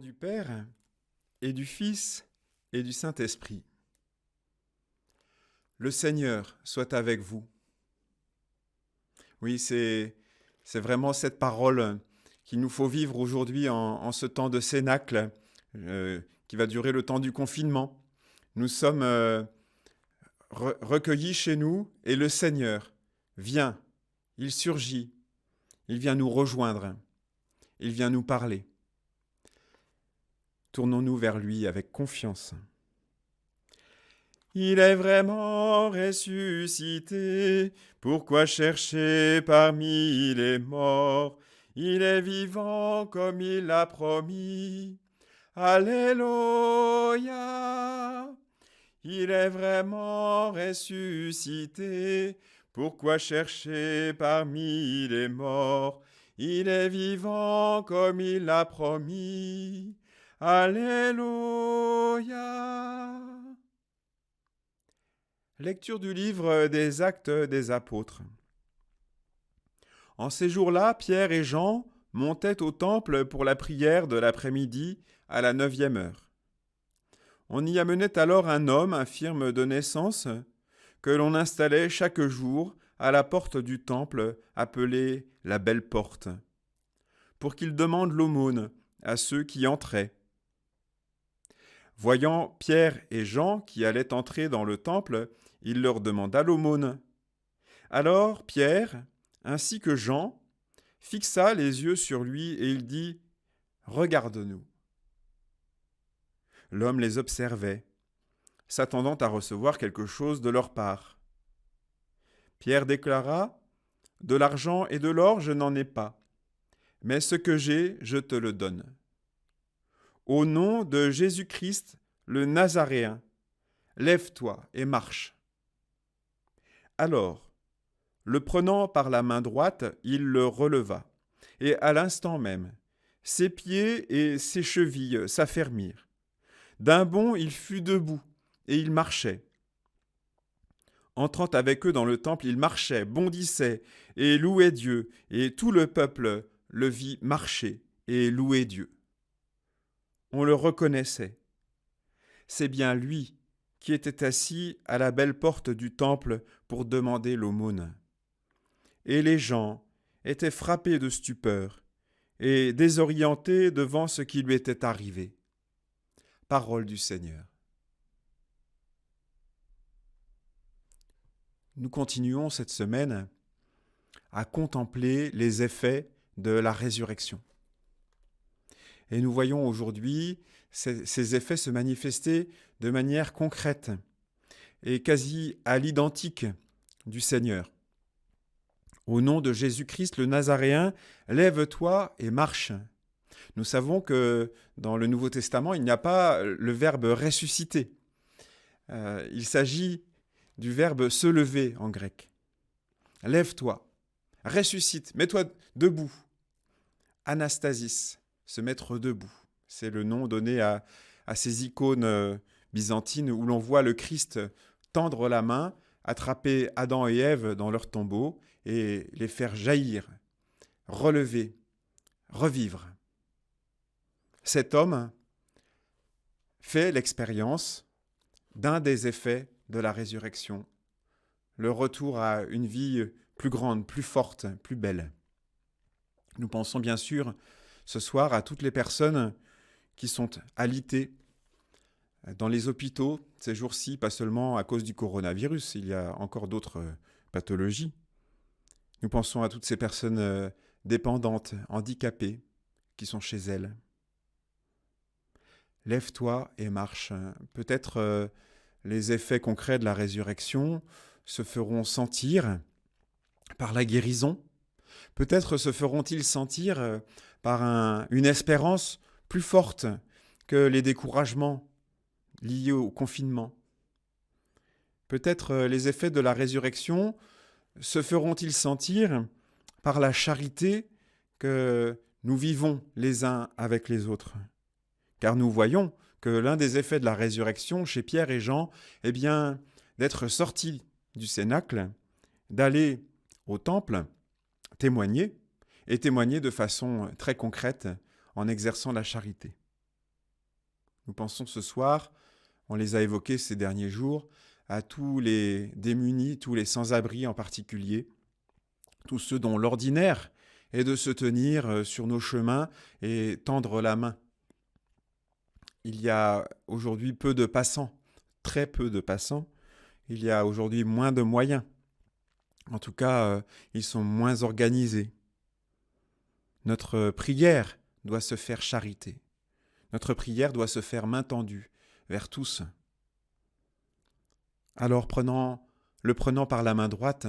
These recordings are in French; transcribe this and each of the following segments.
du Père et du Fils et du Saint-Esprit. Le Seigneur soit avec vous. Oui, c'est vraiment cette parole qu'il nous faut vivre aujourd'hui en ce temps de cénacle qui va durer le temps du confinement. Nous sommes recueillis chez nous et le Seigneur vient, il surgit, il vient nous rejoindre, il vient nous parler. Tournons-nous vers lui avec confiance. Il est vraiment ressuscité, pourquoi chercher parmi les morts? Il est vivant comme il l'a promis. Alléluia! Il est vraiment ressuscité, pourquoi chercher parmi les morts? Il est vivant comme il l'a promis. Alléluia! Lecture du livre des Actes des Apôtres. En ces jours-là, Pierre et Jean montaient au temple pour la prière de l'après-midi à la 9e heure. On y amenait alors un homme infirme de naissance que l'on installait chaque jour à la porte du temple appelée la Belle Porte, pour qu'il demande l'aumône à ceux qui entraient. Voyant Pierre et Jean qui allaient entrer dans le temple, il leur demanda l'aumône. Alors Pierre, ainsi que Jean, fixa les yeux sur lui et il dit « Regarde-nous ». L'homme les observait, s'attendant à recevoir quelque chose de leur part. Pierre déclara « De l'argent et de l'or je n'en ai pas, mais ce que j'ai, je te le donne. Au nom de Jésus-Christ, le Nazaréen, lève-toi et marche. » Alors, le prenant par la main droite, il le releva, et à l'instant même, ses pieds et ses chevilles s'affermirent. D'un bond, il fut debout, et il marchait. Entrant avec eux dans le temple, il marchait, bondissait, et louait Dieu, et tout le peuple le vit marcher et louer Dieu. On le reconnaissait. C'est bien lui qui était assis à la belle porte du temple pour demander l'aumône. Et les gens étaient frappés de stupeur et désorientés devant ce qui lui était arrivé. Parole du Seigneur. Nous continuons cette semaine à contempler les effets de la résurrection. Et nous voyons aujourd'hui ces effets se manifester de manière concrète et quasi à l'identique du Seigneur. Au nom de Jésus-Christ le Nazaréen, lève-toi et marche. Nous savons que dans le Nouveau Testament, il n'y a pas le verbe ressusciter. Il s'agit du verbe se lever en grec. Lève-toi, ressuscite, mets-toi debout. Anastasis, se mettre debout. C'est le nom donné à ces icônes byzantines où l'on voit le Christ tendre la main, attraper Adam et Ève dans leur tombeau et les faire jaillir, relever, revivre. Cet homme fait l'expérience d'un des effets de la résurrection, le retour à une vie plus grande, plus forte, plus belle. Nous pensons bien sûr ce soir à toutes les personnes qui sont alitées dans les hôpitaux ces jours-ci, pas seulement à cause du coronavirus, il y a encore d'autres pathologies. Nous pensons à toutes ces personnes dépendantes, handicapées, qui sont chez elles. Lève-toi et marche. Peut-être les effets concrets de la résurrection se feront sentir par la guérison. Peut-être se feront-ils sentir par une espérance plus forte que les découragements liés au confinement. Peut-être les effets de la résurrection se feront-ils sentir par la charité que nous vivons les uns avec les autres. Car nous voyons que l'un des effets de la résurrection chez Pierre et Jean est bien d'être sortis du cénacle, d'aller au temple, témoigner, et témoigner de façon très concrète en exerçant la charité. Nous pensons ce soir, on les a évoqués ces derniers jours, à tous les démunis, tous les sans-abri en particulier, tous ceux dont l'ordinaire est de se tenir sur nos chemins et tendre la main. Il y a aujourd'hui peu de passants, très peu de passants. Il y a aujourd'hui moins de moyens. En tout cas, ils sont moins organisés. Notre prière doit se faire charité. Notre prière doit se faire main tendue vers tous. Alors le prenant par la main droite,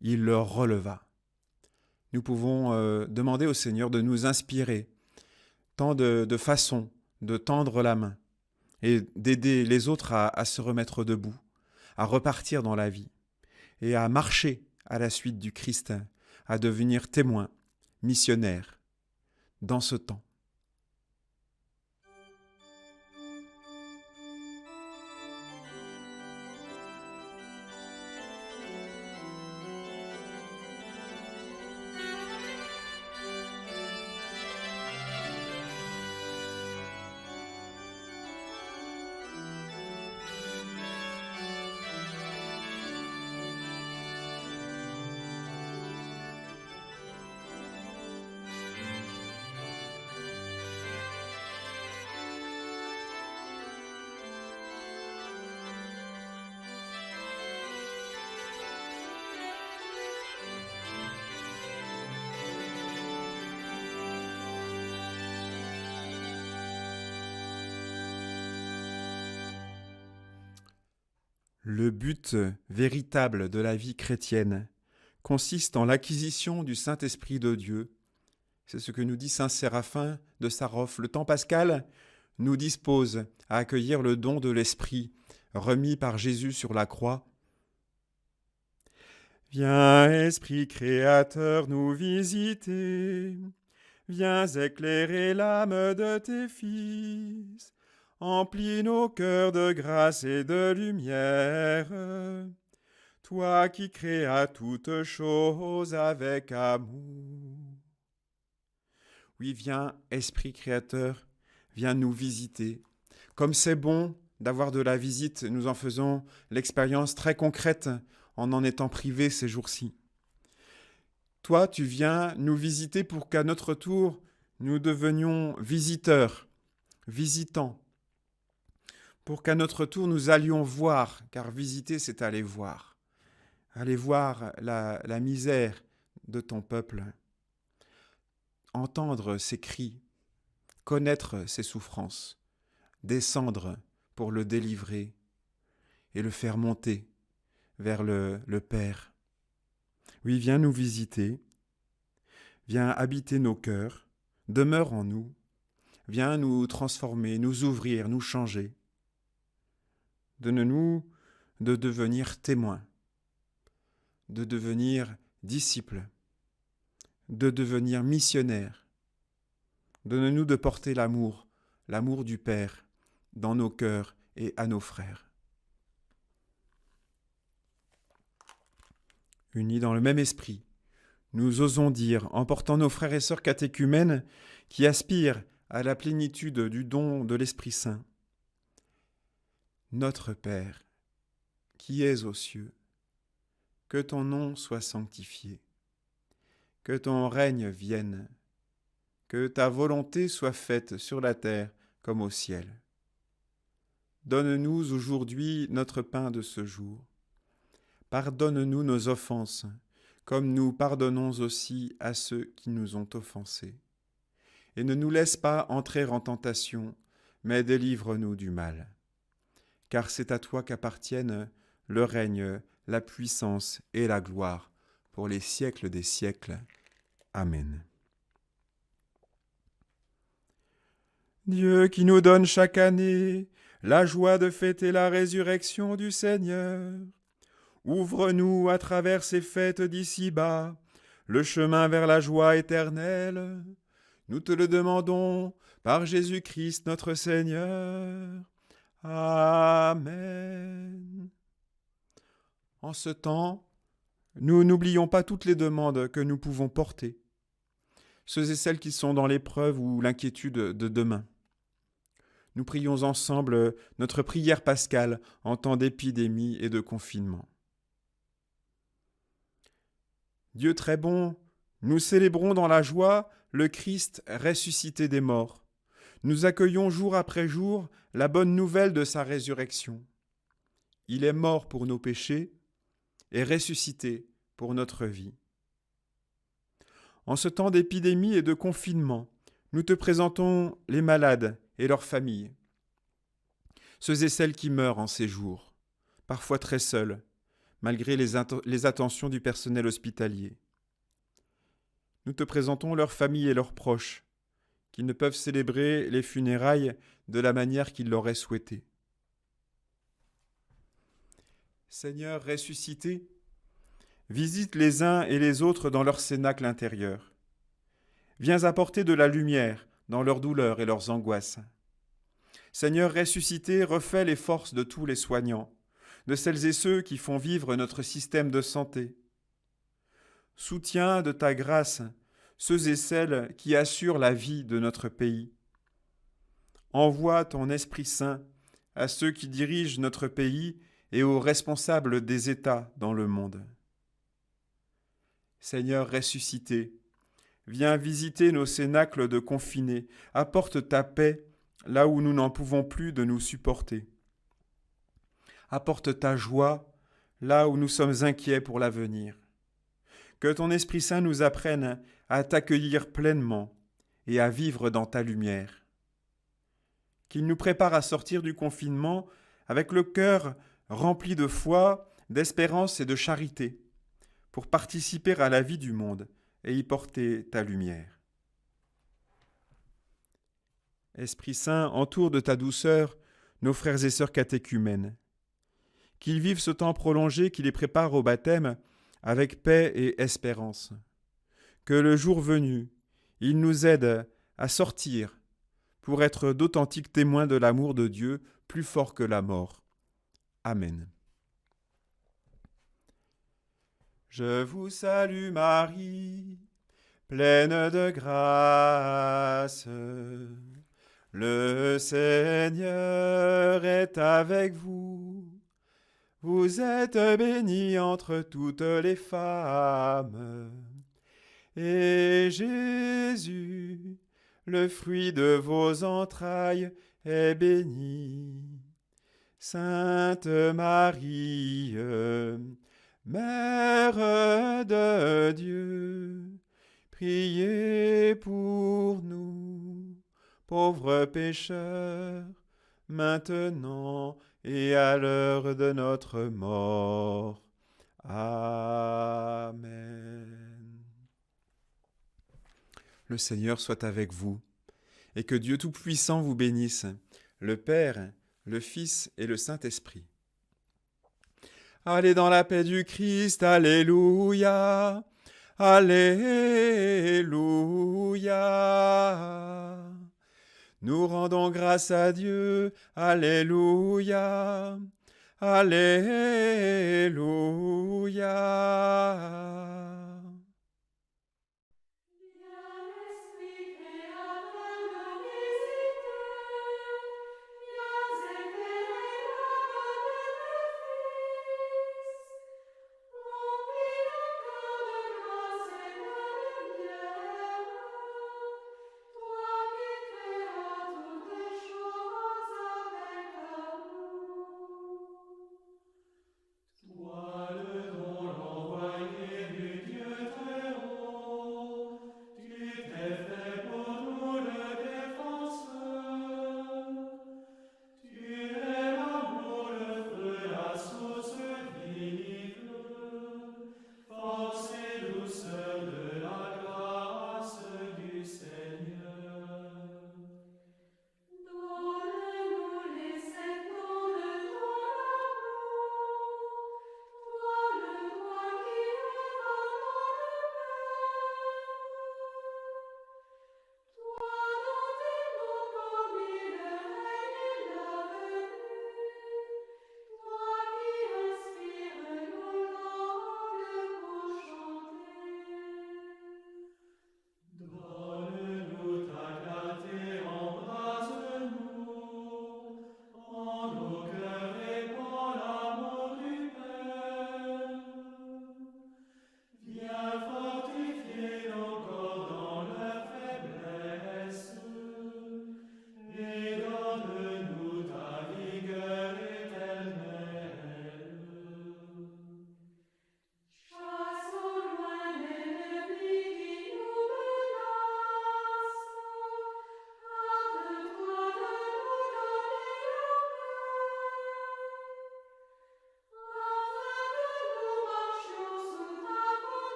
il le releva. Nous pouvons demander au Seigneur de nous inspirer tant de façons de tendre la main et d'aider les autres à se remettre debout, à repartir dans la vie et à marcher à la suite du Christ, à devenir témoins, missionnaires dans ce temps. Le but véritable de la vie chrétienne consiste en l'acquisition du Saint-Esprit de Dieu. C'est ce que nous dit saint Séraphin de Sarov. Le temps pascal nous dispose à accueillir le don de l'Esprit remis par Jésus sur la croix. Viens, Esprit créateur, nous visiter. Viens éclairer l'âme de tes fils. Emplis nos cœurs de grâce et de lumière. Toi qui créas toutes choses avec amour. Oui, viens, Esprit créateur, viens nous visiter. Comme c'est bon d'avoir de la visite, nous en faisons l'expérience très concrète en étant privés ces jours-ci. Toi, tu viens nous visiter pour qu'à notre tour, nous devenions visiteurs, visitants, pour qu'à notre tour, nous allions voir, car visiter, c'est aller voir la misère de ton peuple, entendre ses cris, connaître ses souffrances, descendre pour le délivrer et le faire monter vers le Père. Oui, viens nous visiter, viens habiter nos cœurs, demeure en nous, viens nous transformer, nous ouvrir, nous changer. Donne-nous de devenir témoins, de devenir disciples, de devenir missionnaires. Donne-nous de porter l'amour du Père dans nos cœurs et à nos frères. Unis dans le même esprit, nous osons dire, en portant nos frères et sœurs catéchumènes qui aspirent à la plénitude du don de l'Esprit Saint. Notre Père, qui es aux cieux, que ton nom soit sanctifié, que ton règne vienne, que ta volonté soit faite sur la terre comme au ciel. Donne-nous aujourd'hui notre pain de ce jour. Pardonne-nous nos offenses, comme nous pardonnons aussi à ceux qui nous ont offensés. Et ne nous laisse pas entrer en tentation, mais délivre-nous du mal. Car c'est à toi qu'appartiennent le règne, la puissance et la gloire pour les siècles des siècles. Amen. Dieu qui nous donne chaque année la joie de fêter la résurrection du Seigneur, ouvre-nous à travers ces fêtes d'ici-bas le chemin vers la joie éternelle. Nous te le demandons par Jésus-Christ notre Seigneur. Amen. En ce temps, nous n'oublions pas toutes les demandes que nous pouvons porter, ceux et celles qui sont dans l'épreuve ou l'inquiétude de demain. Nous prions ensemble notre prière pascale en temps d'épidémie et de confinement. Dieu très bon, nous célébrons dans la joie le Christ ressuscité des morts. Nous accueillons jour après jour la bonne nouvelle de sa résurrection. Il est mort pour nos péchés et ressuscité pour notre vie. En ce temps d'épidémie et de confinement, nous te présentons les malades et leurs familles, ceux et celles qui meurent en ces jours, parfois très seuls, malgré les attentions du personnel hospitalier. Nous te présentons leurs familles et leurs proches, qui ne peuvent célébrer les funérailles de la manière qu'ils l'auraient souhaité. Seigneur ressuscité, visite les uns et les autres dans leur cénacle intérieur. Viens apporter de la lumière dans leurs douleurs et leurs angoisses. Seigneur ressuscité, refais les forces de tous les soignants, de celles et ceux qui font vivre notre système de santé. Soutiens de ta grâce ceux et celles qui assurent la vie de notre pays. Envoie ton Esprit Saint à ceux qui dirigent notre pays et aux responsables des États dans le monde. Seigneur ressuscité, viens visiter nos cénacles de confinés, apporte ta paix là où nous n'en pouvons plus de nous supporter. Apporte ta joie là où nous sommes inquiets pour l'avenir. Que ton Esprit Saint nous apprenne à t'accueillir pleinement et à vivre dans ta lumière. Qu'il nous prépare à sortir du confinement avec le cœur rempli de foi, d'espérance et de charité, pour participer à la vie du monde et y porter ta lumière. Esprit Saint, entoure de ta douceur nos frères et sœurs catéchumènes. Qu'ils vivent ce temps prolongé qui les prépare au baptême avec paix et espérance. Que le jour venu, ils nous aident à sortir pour être d'authentiques témoins de l'amour de Dieu plus fort que la mort. Amen. Je vous salue Marie, pleine de grâce. Le Seigneur est avec vous. Vous êtes bénie entre toutes les femmes. Et Jésus, le fruit de vos entrailles, est béni. Sainte Marie, Mère de Dieu, priez pour nous, pauvres pécheurs, maintenant et à l'heure de notre mort. Amen. Le Seigneur soit avec vous, et que Dieu Tout-Puissant vous bénisse, le Père, le Fils et le Saint-Esprit. Allez dans la paix du Christ, alléluia, alléluia. Nous rendons grâce à Dieu, alléluia, alléluia.